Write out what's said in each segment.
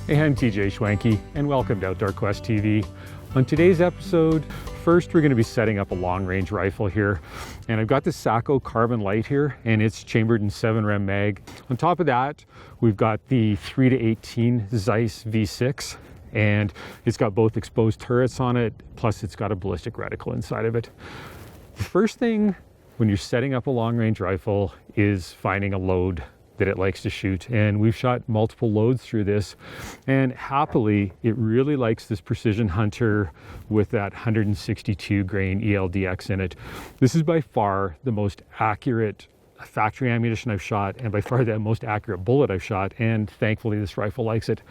Hey, I'm TJ Schwanke, and welcome to Outdoor Quest TV. On today's episode, first we're going to be setting up a long-range rifle here, and I've got this Sacco Carbon Light here, and it's chambered in 7 rem mag. On top of that, we've got the 3-18 Zeiss V6, and it's got both exposed turrets on it, plus it's got a ballistic reticle inside of it. The first thing when you're setting up a long-range rifle is finding a load that it likes to shoot, and we've shot multiple loads through this, and happily it really likes this Precision Hunter with that 162 grain ELDX in it. This is by far the most accurate factory ammunition I've shot, and by far the most accurate bullet I've shot, and thankfully this rifle likes it.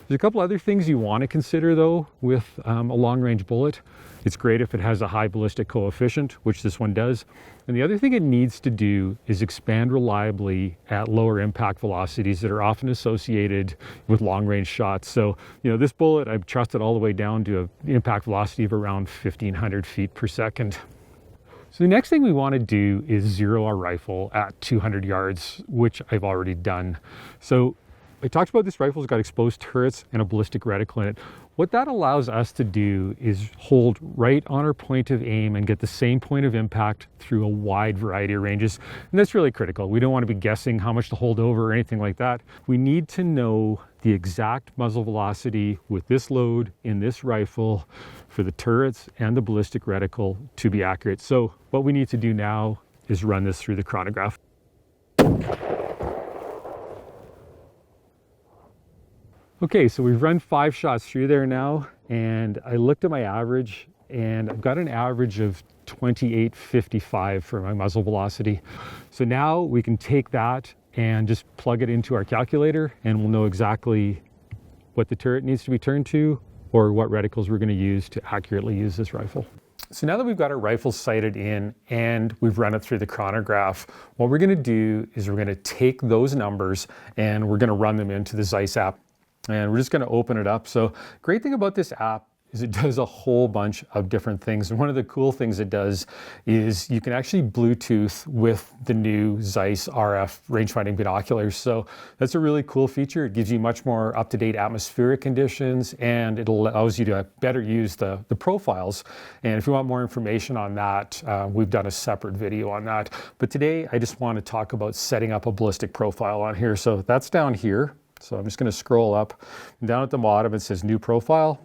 There's a couple other things you want to consider though with a long-range bullet. It's great if it has a high ballistic coefficient, which this one does. And the other thing it needs to do is expand reliably at lower impact velocities that are often associated with long-range shots. So, this bullet, I've trusted all the way down to an impact velocity of around 1,500 feet per second. So the next thing we want to do is zero our rifle at 200 yards, which I've already done. So I talked about this rifle's got exposed turrets and a ballistic reticle in it. What that allows us to do is hold right on our point of aim and get the same point of impact through a wide variety of ranges. And that's really critical. We don't want to be guessing how much to hold over or anything like that. We need to know the exact muzzle velocity with this load in this rifle for the turrets and the ballistic reticle to be accurate. So what we need to do now is run this through the chronograph. Okay, so we've run 5 shots through there now, and I looked at my average, and I've got an average of 28.55 for my muzzle velocity. So now we can take that and just plug it into our calculator, and we'll know exactly what the turret needs to be turned to or what reticles we're going to use to accurately use this rifle. So now that we've got our rifle sighted in and we've run it through the chronograph, what we're going to do is we're going to take those numbers and we're going to run them into the Zeiss app. And we're just going to open it up. So great thing about this app is it does a whole bunch of different things. And one of the cool things it does is you can actually Bluetooth with the new Zeiss RF rangefinding binoculars. So that's a really cool feature. It gives you much more up-to-date atmospheric conditions, and it allows you to better use the profiles. And if you want more information on that, we've done a separate video on that. But today I just want to talk about setting up a ballistic profile on here. So that's down here. So I'm just going to scroll up, and down at the bottom it says new profile.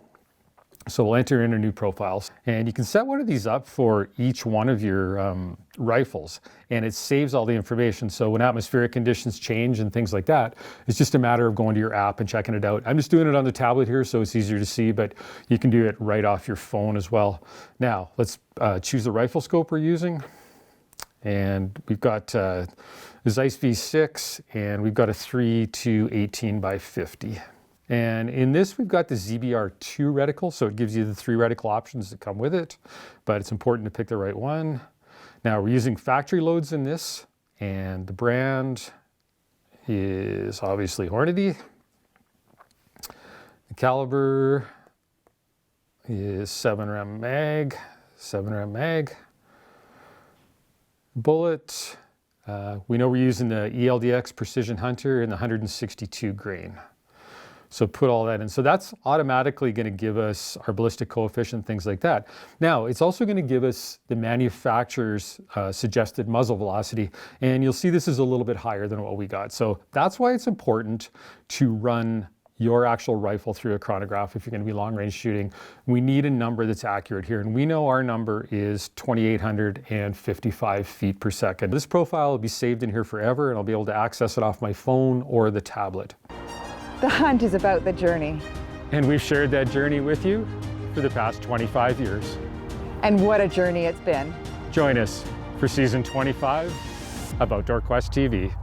So we'll enter in our new profiles, and you can set one of these up for each one of your rifles, and it saves all the information. So when atmospheric conditions change and things like that, it's just a matter of going to your app and checking it out. I'm just doing it on the tablet here so it's easier to see, but you can do it right off your phone as well. Now let's choose the rifle scope we're using, and we've got the Zeiss V6, and we've got a 3-18 by 50. And in this, we've got the ZBR2 reticle, so it gives you the 3 reticle options that come with it, but it's important to pick the right one. Now we're using factory loads in this, and the brand is obviously Hornady. The caliber is 7 rem mag, 7 rem mag. Bullet, we know we're using the ELDX Precision Hunter in the 162 grain. So put all that in. So that's automatically going to give us our ballistic coefficient, things like that. Now, it's also going to give us the manufacturer's suggested muzzle velocity. And you'll see this is a little bit higher than what we got. So that's why it's important to run your actual rifle through a chronograph if you're going to be long range shooting. We need a number that's accurate here, and we know our number is 2,855 feet per second. This profile will be saved in here forever, and I'll be able to access it off my phone or the tablet. The hunt is about the journey. And we've shared that journey with you for the past 25 years. And what a journey it's been. Join us for season 25 of Outdoor Quest TV.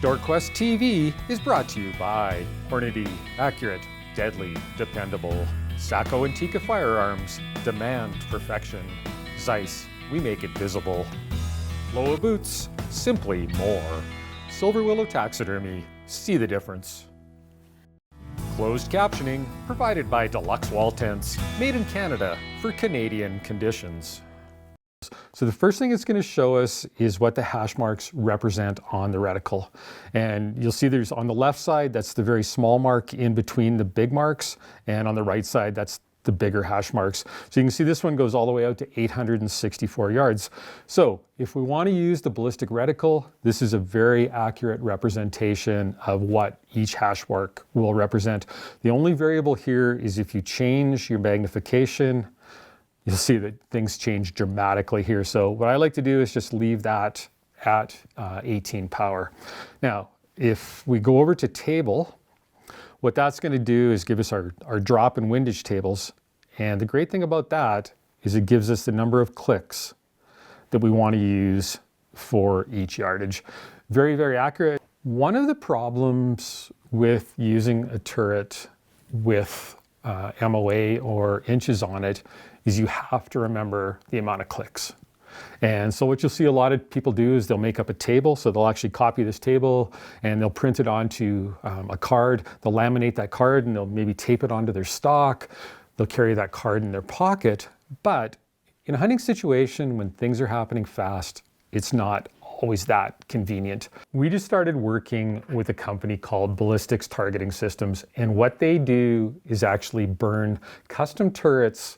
DoorQuest TV is brought to you by Hornady, accurate, deadly, dependable. Sacco and Tika Firearms, demand perfection. Zeiss, we make it visible. Loa Boots, simply more. Silver Willow Taxidermy, see the difference. Closed captioning provided by Deluxe Wall Tents, made in Canada for Canadian conditions. So the first thing it's going to show us is what the hash marks represent on the reticle. And you'll see there's on the left side, that's the very small mark in between the big marks. And on the right side, that's the bigger hash marks. So you can see this one goes all the way out to 864 yards. So if we want to use the ballistic reticle, this is a very accurate representation of what each hash mark will represent. The only variable here is if you change your magnification, you'll see that things change dramatically here. So what I like to do is just leave that at 18 power. Now, if we go over to table, what that's going to do is give us our drop and windage tables. And the great thing about that is it gives us the number of clicks that we want to use for each yardage. Very, very accurate. One of the problems with using a turret with MOA or inches on it is you have to remember the amount of clicks. And so what you'll see a lot of people do is they'll make up a table. So they'll actually copy this table and they'll print it onto a card. They'll laminate that card and they'll maybe tape it onto their stock. They'll carry that card in their pocket. But in a hunting situation, when things are happening fast, it's not always that convenient. We just started working with a company called Ballistic's Targeting Systems. And what they do is actually burn custom turrets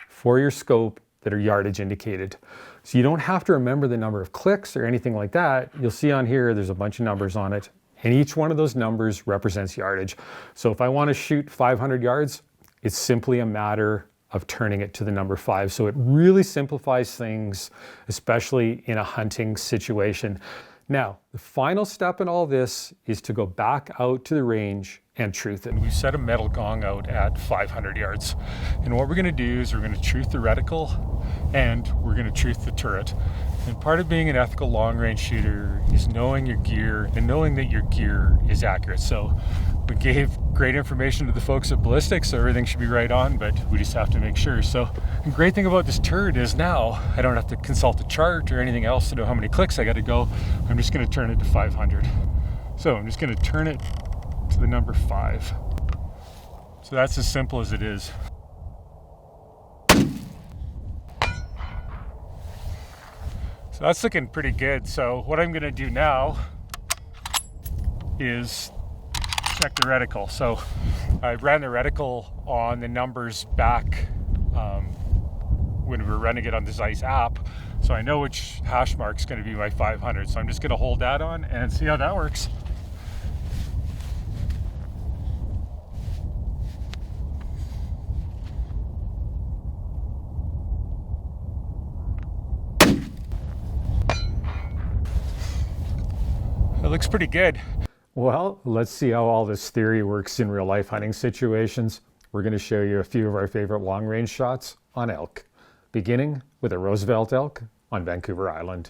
for your scope that are yardage indicated. So you don't have to remember the number of clicks or anything like that. You'll see on here, there's a bunch of numbers on it. And each one of those numbers represents yardage. So if I want to shoot 500 yards, it's simply a matter of turning it to the number 5. So it really simplifies things, especially in a hunting situation. Now, the final step in all this is to go back out to the range and truth it. We've set a metal gong out at 500 yards. And what we're going to do is we're going to truth the reticle and we're going to truth the turret. And part of being an ethical long range shooter is knowing your gear and knowing that your gear is accurate. So we gave great information to the folks at Ballistic, so everything should be right on, but we just have to make sure. So the great thing about this turret is now I don't have to consult a chart or anything else to know how many clicks I got to go. I'm just going to turn it to 500. So I'm just going to turn it to the number 5. So that's as simple as it is. So that's looking pretty good. So what I'm going to do now is check the reticle. So I ran the reticle on the numbers back when we were running it on the Zeiss app. So I know which hash mark is going to be my 500. So I'm just going to hold that on and see how that works. It looks pretty good. Well, let's see how all this theory works in real life hunting situations. We're going to show you a few of our favorite long range shots on elk, beginning with a Roosevelt elk on Vancouver Island.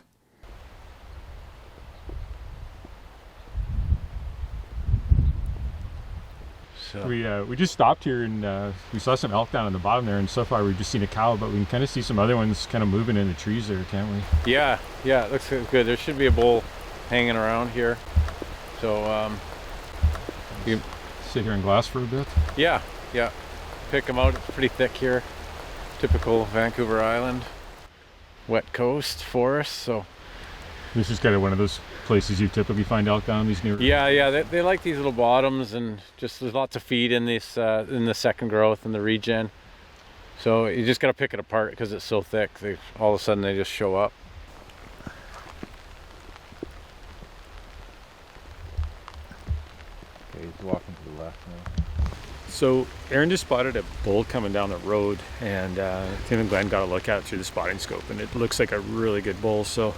So we just stopped here and we saw some elk down on the bottom there, and so far we've just seen a cow, but we can kind of see some other ones kind of moving in the trees there, can't we? Yeah, it looks good. There should be a bull hanging around here. So you sit here and glass for a bit. Yeah, pick them out. It's pretty thick here. Typical Vancouver Island, wet coast forest. So this is kind of one of those places you typically find elk down these near. Yeah. They like these little bottoms, and just there's lots of feed in this in the second growth and the regen. So you just got to pick it apart because it's so thick. All of a sudden they just show up. He's walking to the left now. So Aaron just spotted a bull coming down the road, and Tim and Glenn got a look at it through the spotting scope, and it looks like a really good bull. So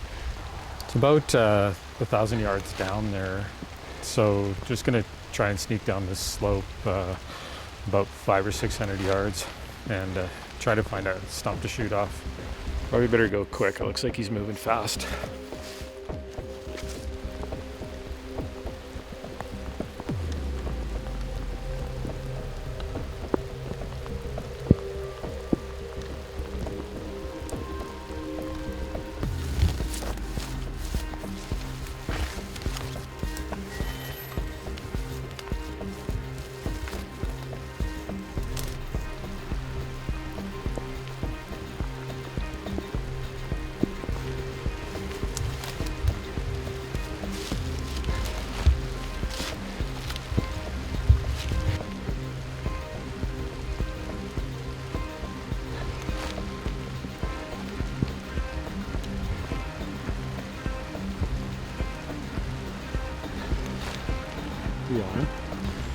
it's about 1,000 yards down there. So just gonna try and sneak down this slope about 500 or 600 yards and try to find a stump to shoot off. Probably better go quick. It looks like he's moving fast.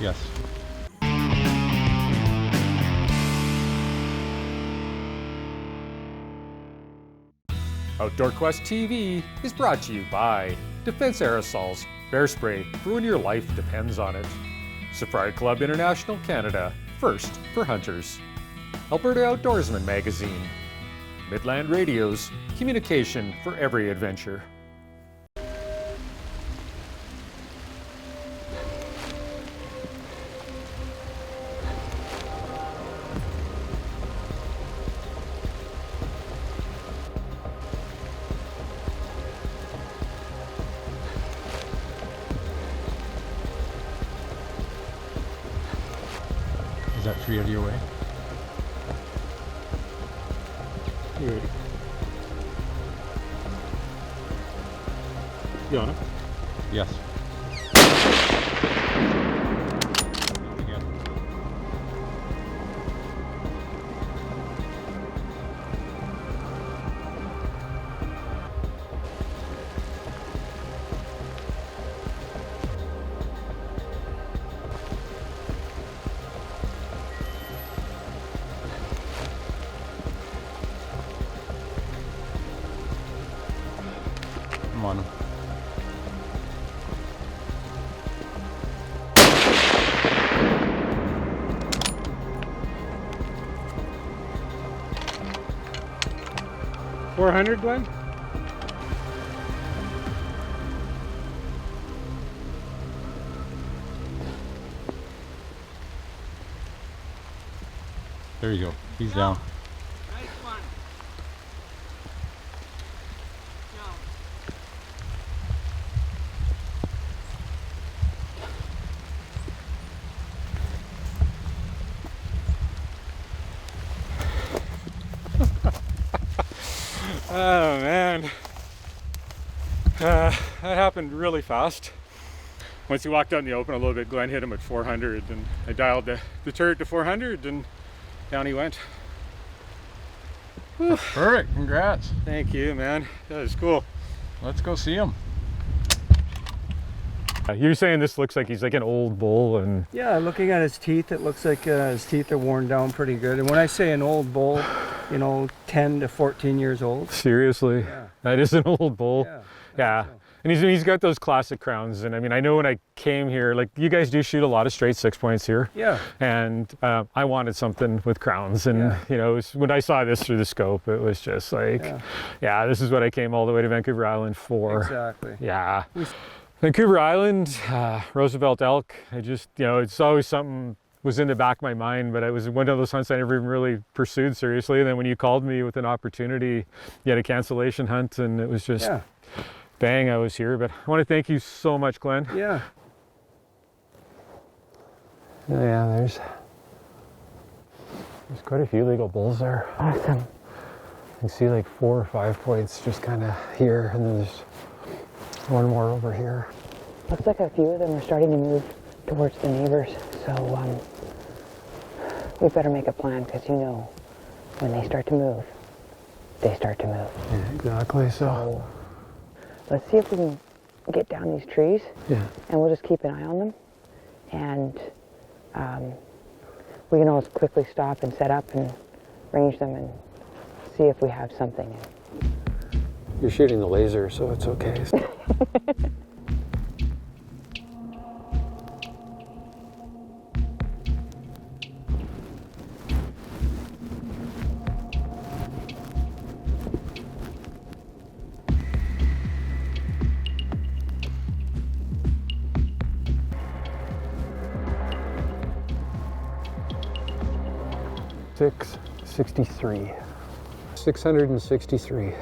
Yes. Outdoor Quest TV is brought to you by Defense Aerosols. Bear spray for when your life depends on it. Safari Club International Canada, first for hunters. Alberta Outdoorsman Magazine. Midland Radio's communication for every adventure. Is that 3 out of your way? You ready? You on it? Yes. Not again. I'm on him. $400, Glenn? There you go. He's down. Nice one. No. Oh man, that happened really fast. Once he walked out in the open a little bit, Glenn hit him at 400, and I dialed the turret to 400, and down he went. Whew. Perfect. Congrats. Thank you, man. That was cool. Let's go see him. You're saying this looks like he's like an old bull, and Yeah, looking at his teeth, it looks like his teeth are worn down pretty good. And when I say an old bull, you know, 10 to 14 years old. seriously, Yeah. that is an old bull. Yeah. Yeah. And he's got those classic crowns, and I mean, I know when I came here, like you guys do shoot a lot of straight 6-points here. Yeah. And I wanted something with crowns, and Yeah. you know, when I saw this through the scope, it was just like, yeah, this is what I came all the way to Vancouver Island for. Exactly. Yeah. Vancouver Island, Roosevelt elk. I just, you know, it's always something was in the back of my mind, but it was one of those hunts I never even really pursued seriously. And then when you called me with an opportunity, you had a cancellation hunt, and it was just Yeah. bang, I was here. But I want to thank you so much, Glenn. Yeah. Yeah, there's quite a few legal bulls there. Awesome. You can see like 4 or 5 points just kind of here, and then there's one more over here. Looks like a few of them are starting to move towards the neighbors. So we better make a plan, because you know, when they start to move, they start to move. Yeah, exactly. So let's see if we can get down these trees, Yeah. and we'll just keep an eye on them. And we can always quickly stop and set up and range them and see if we have something. You're shooting the laser, so it's okay. $663. 663.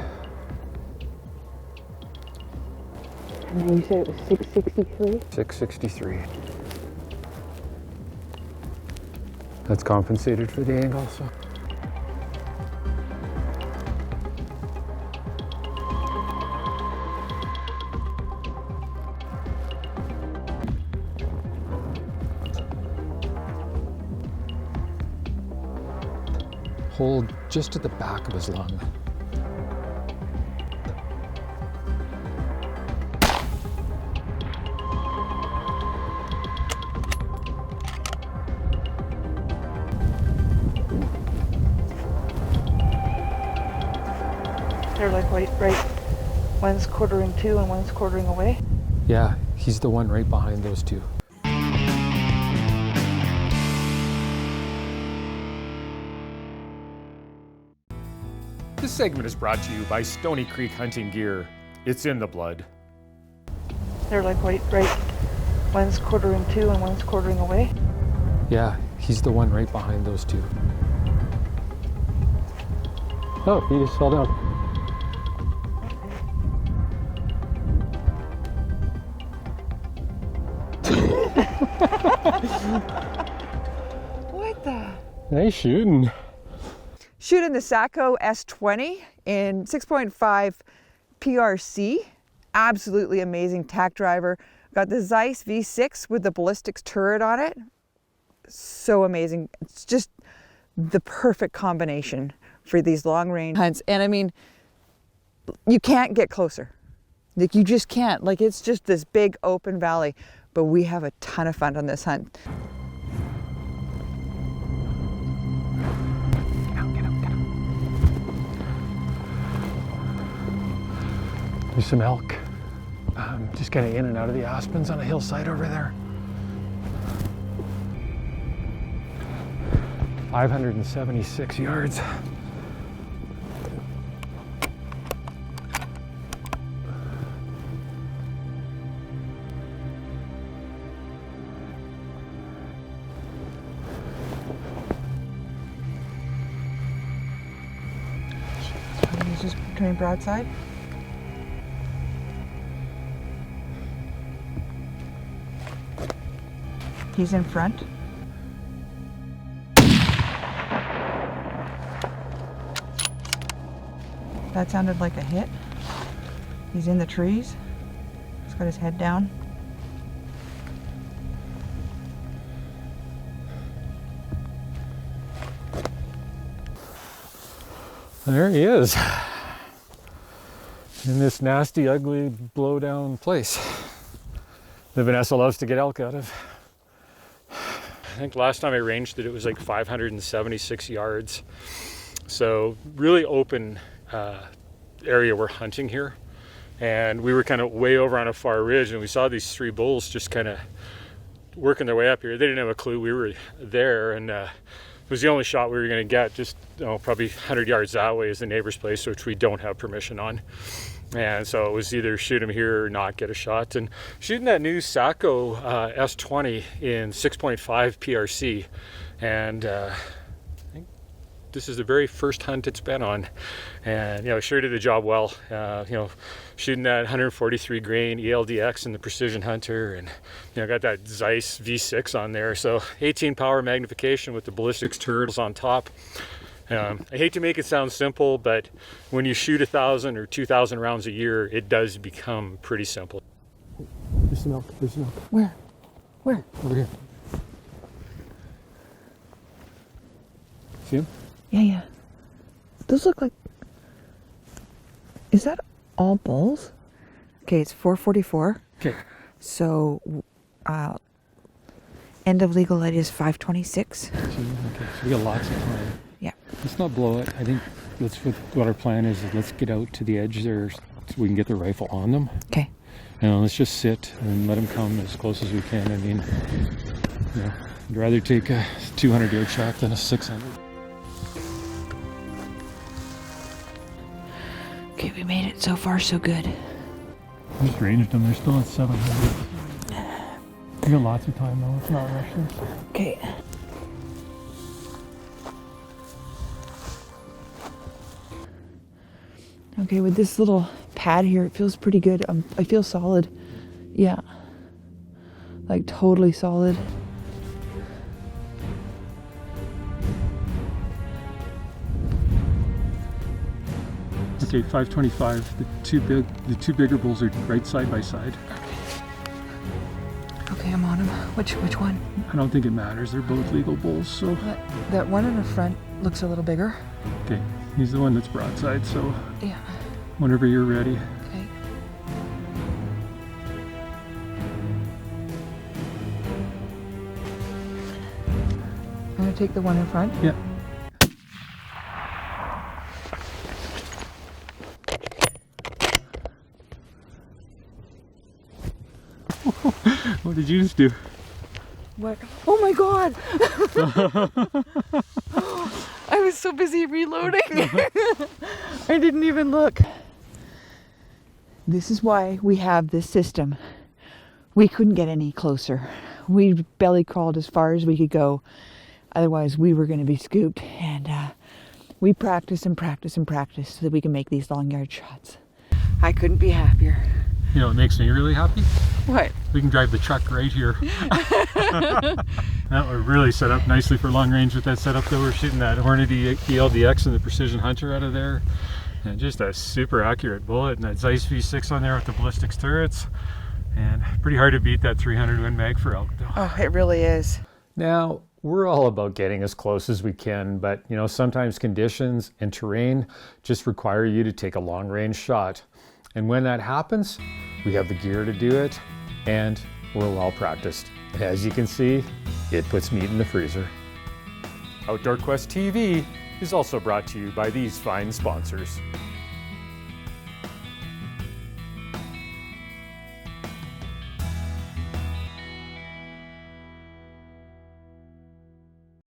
And then you said it was 663? 663. That's compensated for the angle, so. Hold just at the back of his lung. They're like right. One's quartering to and one's quartering away. Yeah, he's the one right behind those two. This segment is brought to you by Stony Creek Hunting Gear. It's in the blood. They're like right. One's quartering to and one's quartering away. Yeah, he's the one right behind those two. Oh, he just fell down. What the? Nice shooting. Shooting the Sacco S20 in 6.5 PRC. Absolutely amazing tack driver. Got the Zeiss V6 with the Ballistic turret on it. So amazing. It's just the perfect combination for these long range hunts. And I mean, you can't get closer. Like, you just can't. Like, it's just this big open valley. But we have a ton of fun on this hunt. There's some elk. Just kind of in and out of the aspens on a hillside over there. 576 yards. He's just turning broadside. He's in front. That sounded like a hit. He's in the trees. He's got his head down. There he is. In this nasty, ugly, blow-down place that Vanessa loves to get elk out of. I think last time I ranged it, it was like 576 yards. So really open area we're hunting here. And we were kind of way over on a far ridge, and we saw these three bulls just kind of working their way up here. They didn't have a clue we were there, and it was the only shot we were going to get. Just probably 100 yards that way is the neighbor's place, which we don't have permission on. And so it was either shoot him here or not get a shot. And shooting that new Sacco S20 in 6.5 PRC, and I think this is the very first hunt it's been on, and sure did the job well. Shooting that 143 grain ELDX in the Precision Hunter, and got that Zeiss V6 on there, so 18 power magnification with the Ballistic turrets on top. I hate to make it sound simple, but when you shoot 1,000 or 2,000 rounds a year, it does become pretty simple. There's some elk. There's some elk. Where? Where? Over here. See him? Yeah. Those look like... Is that all bulls? Okay, it's 4:44. Okay. So, end of legal light is 5:26. Okay, so we got lots of time. Yeah. Let's not blow it. I think that's what our plan is let's get out to the edge there so we can get the rifle on them. Okay. And let's just sit and let them come as close as we can. I mean, I'd rather take a 200-yard shot than a 600. Okay, we made it. So far, so good. I just ranged them. They're still at 700. We got lots of time though. Let's not rush this. Okay. Okay, with this little pad here, it feels pretty good. I feel solid. Yeah. Like totally solid. Okay, 525. The two bigger bulls are right side by side. Okay, I'm on him. Which one? I don't think it matters. They're both legal bulls, so. That one in the front looks a little bigger. Okay, he's the one that's broadside, so. Yeah. Whenever you're ready. Okay. I'm gonna take the one in front. Yeah. What did you just do? What? Oh my God! I was so busy reloading. I didn't even look. This is why we have this system. We couldn't get any closer. We belly crawled as far as we could go. Otherwise, we were going to be scooped. And we practice and practice and practice so that we can make these long yard shots. I couldn't be happier. You know what makes me really happy? What? We can drive the truck right here. That we're really set up nicely for long range with that setup that we're shooting that Hornady ELDX and the Precision Hunter out of there. And just a super accurate bullet, and that Zeiss V6 on there with the ballistics turrets. And pretty hard to beat that 300 Win Mag for elk though. Oh, it really is. Now, we're all about getting as close as we can, but you know, sometimes conditions and terrain just require you to take a long range shot. And when that happens, we have the gear to do it, and we're well practiced. As you can see, it puts meat in the freezer. Outdoor Quest TV is also brought to you by these fine sponsors.